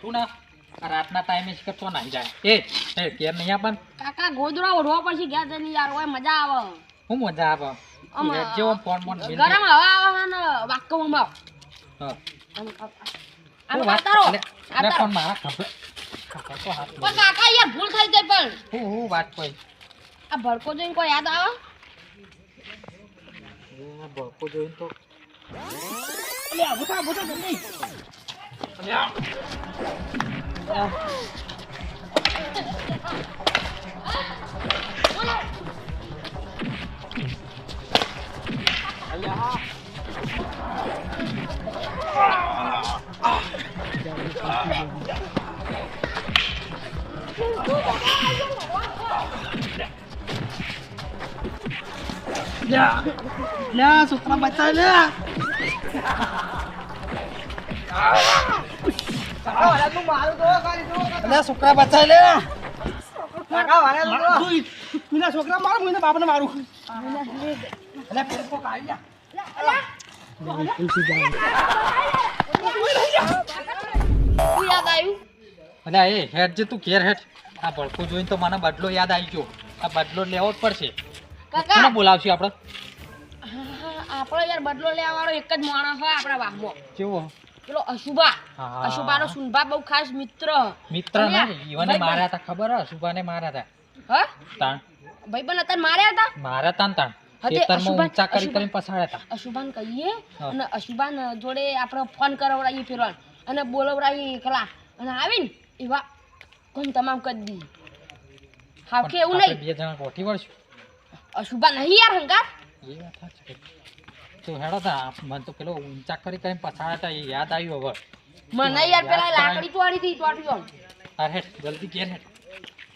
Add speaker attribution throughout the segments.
Speaker 1: મોટું ના રાતના ટાઈમે જ કરતો નાઈ જાય એ કેર નહીં આપણ
Speaker 2: કાકા ગોદડા ઓઢવા પછી ઘેર જઈને યાર ઓય મજા આવે
Speaker 1: હું મજા આવે જેવો ફોન ફોન
Speaker 2: ગરમ હવા આવે ને વાકવામાં
Speaker 1: હા
Speaker 2: આમ કાતારો
Speaker 1: અરે ફોન મારા ખબર તો હાથ
Speaker 2: પણ કાકા યાર ભૂલ થઈ જાય પણ
Speaker 1: હું વાત કોઈ
Speaker 2: આ ભડકો જોઈને કોઈ યાદ આવે
Speaker 1: ભડકો જોઈને તો
Speaker 2: અલ્યા બુટા જલ્દી
Speaker 1: અલ્યા
Speaker 3: લ્યા છોકરા બચાવ લ્યા છોકરા બચાવ લે પેલા છોકરા મારું હું બાપને મારું
Speaker 2: યાદ આવ્યું
Speaker 1: અલ્યા એ હેડ જે તું ઘેર હેડ આ ભડકો જોઈને તો મને બદલો યાદ આવી ગયો આ બદલો લેવો જ પડશે
Speaker 2: કાકા
Speaker 1: કોને બોલાવશું આપણે
Speaker 2: આપણો યાર બદલો લેવા વાળો એક જ માણસ હોય આપણા વાહમાં
Speaker 1: કેવો
Speaker 2: પેલો અશુભા
Speaker 1: હા.
Speaker 2: અશુભાનો સુનભા બહુ ખાસ મિત્ર
Speaker 1: મિત્ર ના ઈવને માર્યા હતા ખબર હે સુભાને માર્યા હતા
Speaker 2: હા
Speaker 1: તાણ
Speaker 2: ભાઈબંધ હતા ને માર્યા હતા
Speaker 1: માર્યા તાણ તાણ
Speaker 2: હા, તે
Speaker 1: ખેતરમાં
Speaker 2: અશુભાન-
Speaker 1: ઊંચા કરી કરીને પછાડ્યા હતા
Speaker 2: અશુભાન કહીએ
Speaker 1: હા.
Speaker 2: અને અશુભાન જોડે આપણે ફોન કરાવડાવીએ ફેરવાન અને બોલાવડાવીએ કલા અને આવીને એવા કોણ તમામ કરી દી હા કે એવું
Speaker 1: આપણે
Speaker 2: નહીં
Speaker 1: બે જણા કોઠી વળશું
Speaker 2: અશુભા નહીં યાર હંકાર
Speaker 1: એ વાત સાચી તો હેડો તા મને તો પેલો ઊંચા કરી કરીને પછાડ્યા હતા એ યાદ આવ્યું હવે
Speaker 2: મને યાર પેલા લાકડી તોડી હતી તોડ્યો
Speaker 1: હા હેડ જલ્દી ઘેર હેડ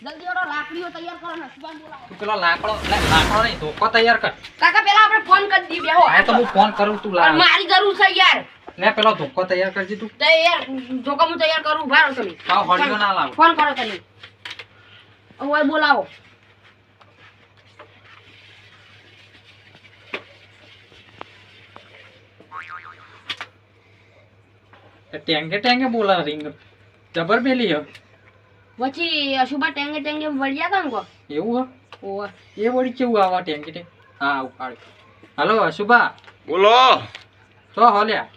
Speaker 2: જલ્દી ઓડો લાકડીઓ તૈયાર કરો ને અશુભાન બોલાવો
Speaker 1: તું પેલો લાકડો નહીં ધોકો તૈયાર કર
Speaker 2: કાકા પેલા આપણે ફોન કરી દઈએ બેહો
Speaker 1: હા તો હું ફોન કરું તું
Speaker 2: પણ મારી જરૂર છે યાર
Speaker 1: ને પેલો ધોકો તૈયાર કરજે તું
Speaker 2: તો યાર જોકો હું તૈયાર કરું ઉભા રહો તમે
Speaker 1: પાવ હળીઓ ના લાવ
Speaker 2: ફોન કરો તમે હવે બોલાવો
Speaker 1: ટેંગે ટેંગે બોલા રિંગ જબર મેલી હે
Speaker 2: પછી અશુભા ટેંગે ટેંગે વળ્યા હતા ને કો
Speaker 1: એવું હે
Speaker 2: ઓવે
Speaker 1: એ વળી કેવું આવા ટેંગે ટેંગ હા ઉપાડ હલો શુભા
Speaker 4: બોલો
Speaker 1: તો હોલ્યા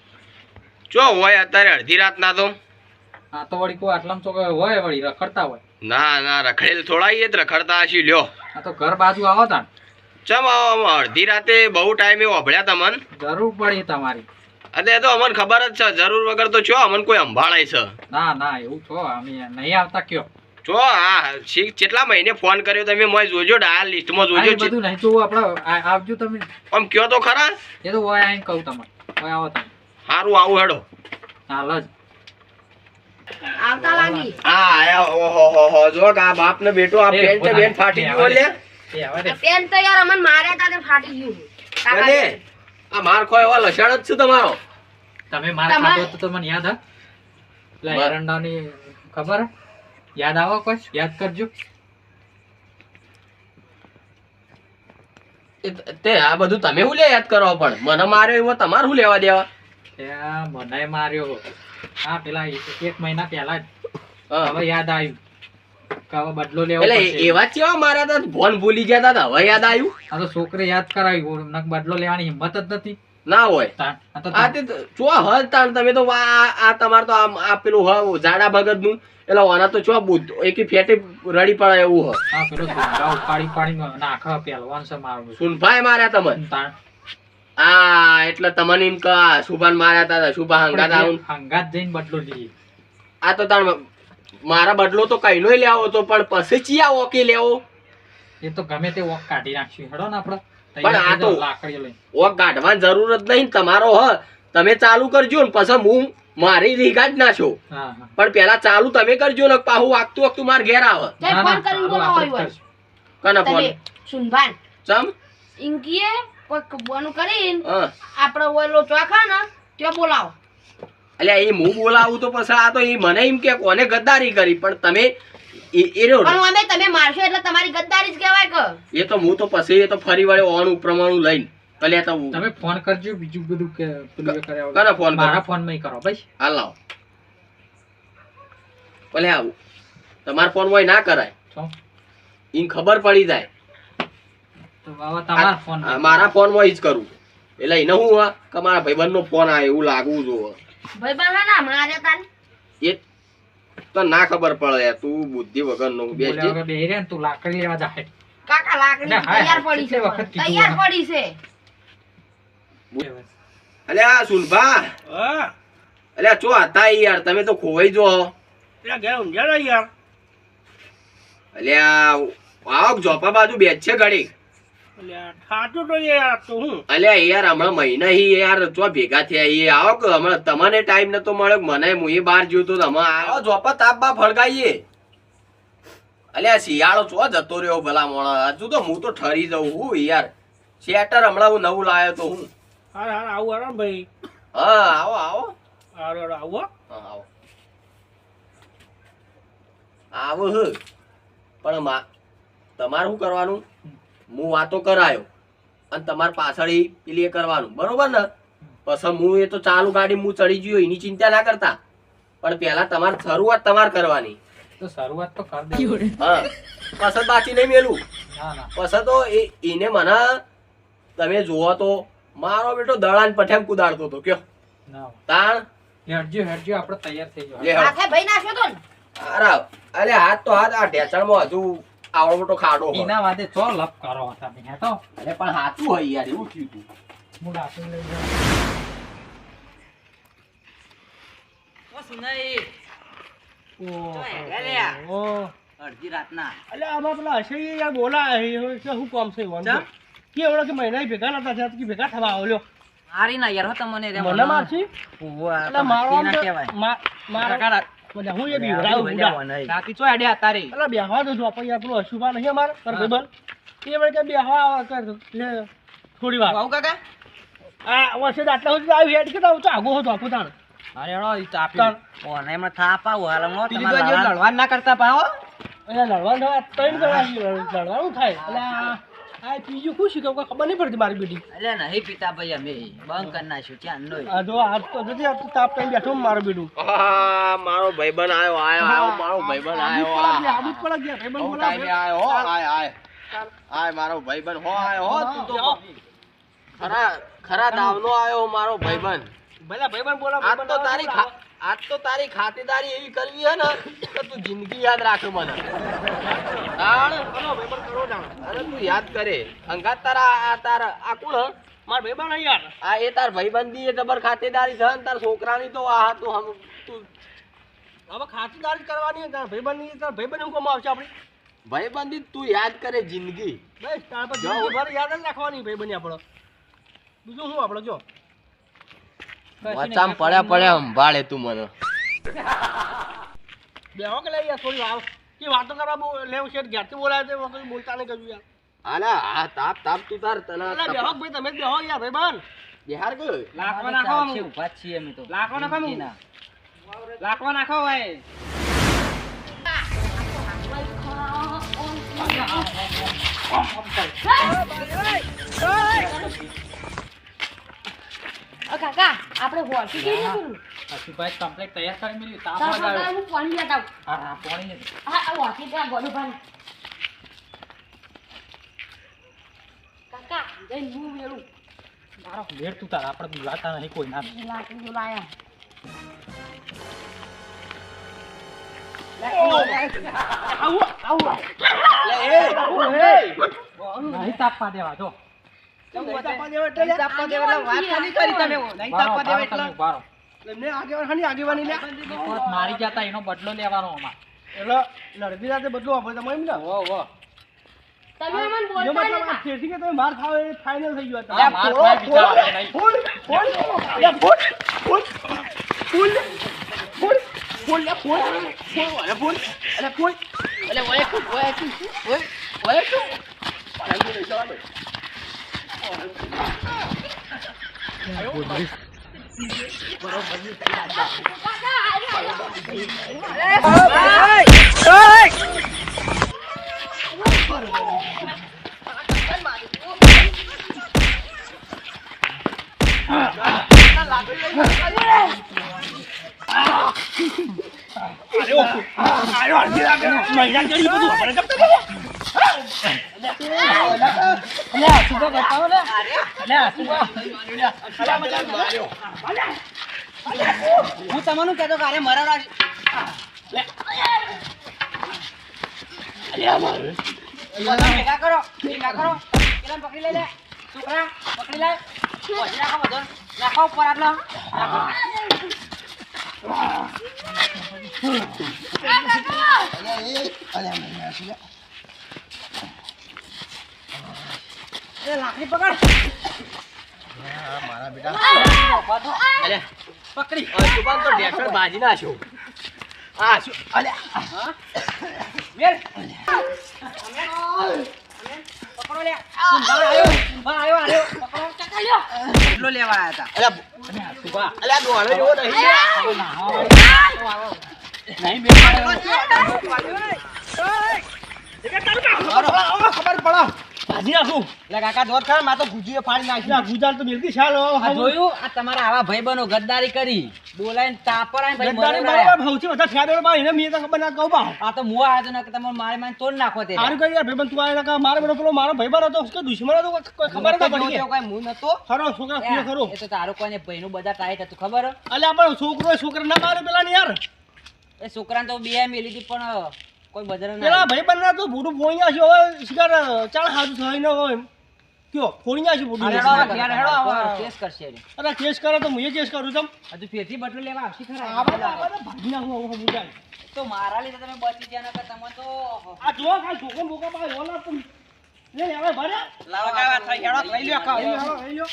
Speaker 4: ચો હોય અત્યારે અડધી રાત ના તો
Speaker 1: હા તો વળી કોઈ આટલામાં તો હોય વળી રખડતા હોય
Speaker 4: ના ના રખડેલ થોડા જ રખડતા હશી લ્યો
Speaker 1: આ તો ઘર બાજુ આવો તા
Speaker 4: ચમ આવો અડધી રાતે બહુ ટાઈમે ઓભળ્યા તમન
Speaker 1: જરૂર પડી તમારી
Speaker 4: અરે તો અમને ખબર જ છે જરૂર વગર તો છો અમને કોઈ સંભાળાય છે
Speaker 1: ના ના એવું છો અમે નહીં આવતા કયો
Speaker 4: જો હા કેટલા મહિને ફોન કર્યો તમે મોય જોજો ડાયલ લિસ્ટમાં
Speaker 1: આ
Speaker 4: જોજો
Speaker 1: બધું નહીં તો આપણે આવજો તમે
Speaker 4: આમ કયો તો ખરા
Speaker 1: એ તો હોય આવીને કહું તમને હોય આવો તમે
Speaker 4: સારું આવું હેડો
Speaker 1: હાલ જ
Speaker 2: આવતા લાગી
Speaker 4: હા આયા ઓહો હો હો જો આ બાપ ને બેટો આ પેન્ટ બેન ફાટી ગયું લે
Speaker 1: એ હવે રે.
Speaker 2: પેન તો યાર અમને માર્યા હતા તે ફાટી ગયું કાકા
Speaker 4: અરે આ માર ખોય એવા લક્ષણ જ છે તમારો
Speaker 1: તમે મારા
Speaker 2: તમારે-
Speaker 1: ખાધો તો તમને યાદ હે પેલા
Speaker 4: બસ.
Speaker 1: એરંડાની ખબર હે? યાદ આવો કોઈ યાદ કરજો
Speaker 4: તે આ બધું તમે હું લે યાદ કરો પણ મને માર્યો એવો તમારે શું લેવા દેવા
Speaker 1: ત્યાં મને માર્યો હા પેલા એક મહિના પહેલા જ
Speaker 4: હા.
Speaker 1: હવે યાદ આવ્યું કે હવે બદલો લેવો
Speaker 4: એટલે
Speaker 1: પડશે.
Speaker 4: એવા કેવા માર્યા હતા ફોન ભૂલી ગયા હતા હવે યાદ આવ્યું
Speaker 1: આ તો છોકરી યાદ કરાવ્યું નક બદલો લેવાની હિંમત જ નથી
Speaker 4: ના હોય
Speaker 1: તાણ. આ તો
Speaker 4: આ તે ચો હલ તાણ તમે તો આ તમાર તો આ પેલું હ જાડા ભગત નું એટલે ઓના તો ચો બુદ્ધ એકી ફેટે રડી પડે એવું હ
Speaker 1: હા પેલો ધોંગા ઉપાડી નાખ પહેલવાન છે મારું
Speaker 4: સુનભાઈ માર્યા તમે
Speaker 1: તાણ.
Speaker 4: આ એટલે તમને એમ કે શુભાન માર્યા હતા શુભા હંગાત આવું
Speaker 1: હંગાત જઈને બદલો લઈએ
Speaker 4: આ તો તાણ મારા બદલો તો કઈ નોય લેવો તો પણ પછી ચિયા ઓકે લેવો
Speaker 1: એ તો ગમે તે વોક કાઢી નાખશું હેડો ને આપણે
Speaker 4: પણ આ તો-
Speaker 1: લાકડીઓ લઈને
Speaker 4: ઓ કાઢવાની જરૂર જ નહીં તમારો હ તમે ચાલુ કરજો ને પછી હું મારી રીગા જ નાખો
Speaker 1: હા હા
Speaker 4: પણ પેલા ચાલુ તમે કરજો ને પાહુ વાગતું વાગતું માર ઘેર આવે
Speaker 2: તે ફોન કરીને બોલાવો આવ્યો
Speaker 4: કના ફોન
Speaker 2: તમે સુનભાન
Speaker 4: ચમ
Speaker 2: ઇંકીએ કોઈ બોનું કરીને
Speaker 4: હા
Speaker 2: આપણે ઓલો ચોખા ને ત્યાં બોલાવો
Speaker 4: એટલે એ હું બોલાવું તો પછી આ તો એ મને એમ કે કોને ગદ્દારી કરી પણ તમે એનો
Speaker 2: પણ અમે તમે મારશો એટલે તમારી ગદ્દારી જ કહેવાય કે
Speaker 4: એ તો હું તો પછી એ તો ફરી વળે ઓનું પ્રમાણું લઈને ભલે તો
Speaker 1: તમે ફોન કરજો બીજું બધું કે પેલું એ કર્યા વગર.
Speaker 4: કને ફોન કરો?
Speaker 1: મારા ફોન માં કરો ભાઈ
Speaker 4: હાલ લાવો ભલે આવું તમારા ફોન માં ના કરાય
Speaker 1: છો
Speaker 4: ઈન ખબર પડી જાય
Speaker 1: તો બાબા તમારા ફોન
Speaker 4: આ મારા ફોન માં જ કરું એટલે એને હું આ કે મારા ભાઈબંધ નો ફોન આવે એવું લાગવું જોવે
Speaker 2: ભાઈ બના ના મારે તાન
Speaker 4: એ તો ના ખબર પડે યાર, તું બુદ્ધિ વગર નો બેસ
Speaker 1: બોલ્યા વગર બેહી રહે ને તું લાકડી લેવા જાય
Speaker 2: કાકા લાકડી
Speaker 1: ના, હાય,
Speaker 2: તૈયાર
Speaker 1: હાય.
Speaker 2: પડી છે
Speaker 1: કેટલી વખત કીધું
Speaker 2: તૈયાર
Speaker 1: મને.
Speaker 2: પડી છે
Speaker 4: અલ્યા સુનભા
Speaker 3: હા
Speaker 4: અલ્યા ચો હતા યાર તમે તો ખોવાઈ જો
Speaker 3: ત્યાં ઘેર ઊંઘ્યા ને યાર
Speaker 4: અલ્યા આવ જોપા બાજુ બેસ છે ઘડી
Speaker 3: અલ્યા થાતું તો યાર તો હું
Speaker 4: અલ્યા યાર હમણાં મહિના હી યાર ચો ભેગા થયા એ આવો કે હમણાં તમને ટાઈમ નતો મળ્યો મને હું એ બહાર જ્યો તો તમે આવો જોપા તાપ બા ફળગાઈએ અલ્યા શિયાળો ચો જતો રહ્યો ભલા મોણા હજુ તો હું તો ઠરી જઉં હું યાર શેટર હમણાં હું નવું લાવ્યો તો હું
Speaker 3: હાર હાર આવું હાર ભાઈ
Speaker 4: હા આવો આવો
Speaker 3: હાર હાર આવું હો.
Speaker 4: હા આવો આવો હ પણ તમારે શું કરવાનું હું વાતો કરાયો અને તમારે પાછળ ઈ પેલી એ કરવાનું બરોબર ને પછી હું એ તો ચાલુ ગાડી હું ચડી ગયો એની ચિંતા ના કરતા પણ પહેલા તમારે શરૂઆત તમારે કરવાની
Speaker 1: તો શરૂઆત તો કરી દે
Speaker 4: હા પછી બાકી નહીં મેલું
Speaker 1: ના ના
Speaker 4: પછી તો એને મને તમે જુઓ તો મારો બેટો દડાન પઠેમ કુદાડતો હતો કયો
Speaker 1: ના
Speaker 4: તાણ
Speaker 1: હેડજો આપણે તૈયાર થઈ જાવ
Speaker 4: લે હળ.
Speaker 2: હાથે ભાઈ નાખ્યો તો ને
Speaker 4: અરે અરે હાથ તો હાથ આ ઢેચણમાં હજુ આવડો મોટો ખાડો હોય.
Speaker 1: એના વાદે ચો લપ કરો તમે હેતો
Speaker 4: અરે પણ હાચું હોય યાર એવું થયું તું
Speaker 1: હું ડાકુ લઈ જાઉં
Speaker 3: ઓહો. અલ્યા આમાં પેલા હશે ઈ યાર બોલા હે શું કામ છે વાંધો કે એવડો કે મહિના ભેગા નતા થયા તો કે ભેગા થવા આવ્યો મને મારશી એટલે મારો આમ તો મારા બધા હું એ બીવડાવું બુડા અલા બેહવા દો છો આપણે યાર પેલો અશુભા નહીં અમારે તાર ભાઈબંધ એ વળી કે બેહવા કર લે થોડી વાર આ વર્ષે આટલા સુધી આવી હેડ કે તો આગો હતો આખું તાણ તાણ એટલે લડવાનું થાય ત્રણ કલાક લડવાનું થાય એટલે આ ત્રીજું શું શીખવ કોઈ ખબર નહીં પડતી મારી બેટી આ જો આ તો જતી આ તો તાપ કઈ બેઠો મારો બેટું
Speaker 4: મારો ભાઈબંધ આયો આયો મારો ભાઈબંધ આયો
Speaker 3: આદત પડે ગયા ભાઈબંધ
Speaker 4: બહુ ટાઈમે આયો હો આય મારો ભાઈબંધ હો આયો હો તું તો ખરા દાવનો આયો મારો ભાઈબંધ
Speaker 3: ભલે ભાઈબંધ બોલા
Speaker 4: આજ તો તારી ખાતેદારી એવી કરવી હે ને કે તું જિંદગી યાદ રાખે મને તાણ
Speaker 3: ભાઈબંધ કરો જાણ
Speaker 4: અરે તું યાદ કરે અંગાત તારા આ કોણ હ?
Speaker 3: મારા ભાઈબંધ અહીં યાર
Speaker 4: આ એ તાર ભાઈબંધી એ જબર ખાતેદારી છે ને તાર છોકરાની તો આ તું
Speaker 3: હવે ખાતરદારી કરવાની તાર ભાઈબંધની તાર ભાઈબંધ હું કમાવશે આપણી
Speaker 4: ભાઈબંધી તું યાદ કરે જિંદગી
Speaker 3: બસ તાર પર જિંદગીભર યાદ જ રાખવાની ભાઈબંધી આપણો બીજું શું આપણો જો
Speaker 4: વચામ પડ્યા સંભાળે તું મને
Speaker 3: બેહો કે લઈ યાર થોડી વાર કે વાતો કરવા લેવું છે ઘેરથી બોલાય તે વખત બોલતા નહીં કશું યાર
Speaker 4: આલા આ તાપ તું તાર તને
Speaker 3: અલા બેહો ભાઈ તમે જ બેહો યાર ભાઈબંધ
Speaker 4: બિહાર ગયો
Speaker 3: લાખવા નાખો લાખવા નાખો લાખવા નાખો ભાઈ
Speaker 2: કાકા આપણે હોર્સી કેવી કરું
Speaker 1: અશુભાઈ કમ્પ્લેટ તૈયાર કરી મેલી તાપ
Speaker 2: તાર
Speaker 1: લગાવ્યો
Speaker 2: હું પાણી લેતા આવું
Speaker 1: હા પાણી નથી.
Speaker 2: આ હોર્સી ત્યાં ગોડું પાણી કાકા જઈને હું મેળું
Speaker 1: મારો વેર તું તાર આપણે બોલાતા નહીં કોઈ ના
Speaker 2: લાકડી જો લાયા
Speaker 1: નહીં તાપવા દેવા જો
Speaker 3: આગેવાની લે
Speaker 1: કોક મારી જતા એનો બદલો લેવાનો અમાર
Speaker 3: એટલે લડતી રાતે બદલું આપણે તમે એમ ને
Speaker 2: તમે મને
Speaker 3: જો
Speaker 2: બોલતા
Speaker 3: મતલબ આ
Speaker 2: નતા
Speaker 3: ખેતી કે તમે માર ખાવ એ ફાઇનલ થઈ ગયું
Speaker 1: આ માર ખાય બીજા આપણે નહીં.
Speaker 3: ફૂલ ફૂલ લે ફૂલ ફૂલ ફૂલ ફૂલ ફૂલ લે ફૂલ ફૂલ અરે ફૂલ અરે ફૂલ અરે ઓય ફૂલ ઓય ફૂલ અરે ઓ અડધી રાતે મહિના જેડી બધું આપણે જમતા
Speaker 1: હું તમને કહેતો કે અરે મરાડા ભેગા કરો પેલા પકડી લઈ લે છોકરા પકડી લે રાખો બધો રાખો ઉપર આટલો લાકડી પકડ
Speaker 3: મારા બેટા
Speaker 1: પકડી
Speaker 3: સુભાન તો ડેક્ટર બાજી નાખ્યો આ શું
Speaker 1: મેલ પકડો લે આયો પકડો ચકાલ્યો કેટલો લેવા આયા હતા
Speaker 3: અલ્યા સુભા અલ્યા દોડે જેવો નહીં
Speaker 1: નહીં મેલ
Speaker 3: ખબર પડો બાજી નાખું
Speaker 1: લે કાકા દોત ખા માં તો ગુજીએ ફાડી નાખ્યું
Speaker 3: ગુજરાત તો મિલતી શાલ
Speaker 1: આ જોયું આ તમારા આવા ભાઈબંધો ગદ્દારી કરી બોલાઈને તાપર આઈને ભાઈ
Speaker 3: ગદ્દારી
Speaker 1: મરે
Speaker 3: મારા ભાવથી બધા ઠેડો માં એને મે તો ખબર ના કહું બા
Speaker 1: આ તો મુવા આયો તો ને કે તમે મારે માન તોડ નાખો તે
Speaker 3: સારું કરી યાર ભાઈબંધ તું આયા કા મારો બેટો પેલો મારો ભાઈબંધ હતો કે દુશ્મન હતો કોઈ ખબર ના પડી
Speaker 1: કોઈ મું નતો
Speaker 3: ખરો છોકરા કુએ ખરો
Speaker 1: એ તો તારો કોઈને ભાઈનું બધા ટાઈટ હતું ખબર
Speaker 3: અલ્યા પણ છોકરો ના મારે પેલા ને યાર
Speaker 1: એ છોકરાને તો બે મેલી હતી પણ કોઈ બજાર
Speaker 3: પેલા
Speaker 1: ના
Speaker 3: ભાઈબંધ ના તો બુડું ફોણ્યા છે હવે શિકાર ચાલ હાજુ થઈ ન હોય કયો ફોણ્યા છે બુડું
Speaker 1: કેસ કરશે એને.
Speaker 3: અરે કેસ કરે તો હું કેસ કરું તમ
Speaker 1: હજુ ફેરથી બદલો લેવા આવશે ખરા
Speaker 3: ભાગી નાખું હવે મુજાય
Speaker 1: તો મારા લીધે તમે બચી ગયા નકર તમે તો
Speaker 3: આ જો કાલ છોકરો બોકા પાય ઓલા તું લે હવે ભરે
Speaker 1: લાવા કાવા થઈ હેડો લઈ લ્યો
Speaker 3: લઈ લ્યો